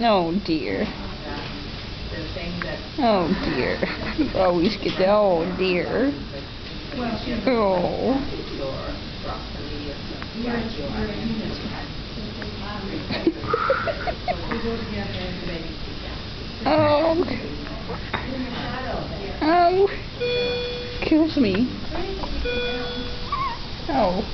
Oh dear. Oh dear. You always get that. Oh dear. Oh. Oh. Oh. Kills me. Oh.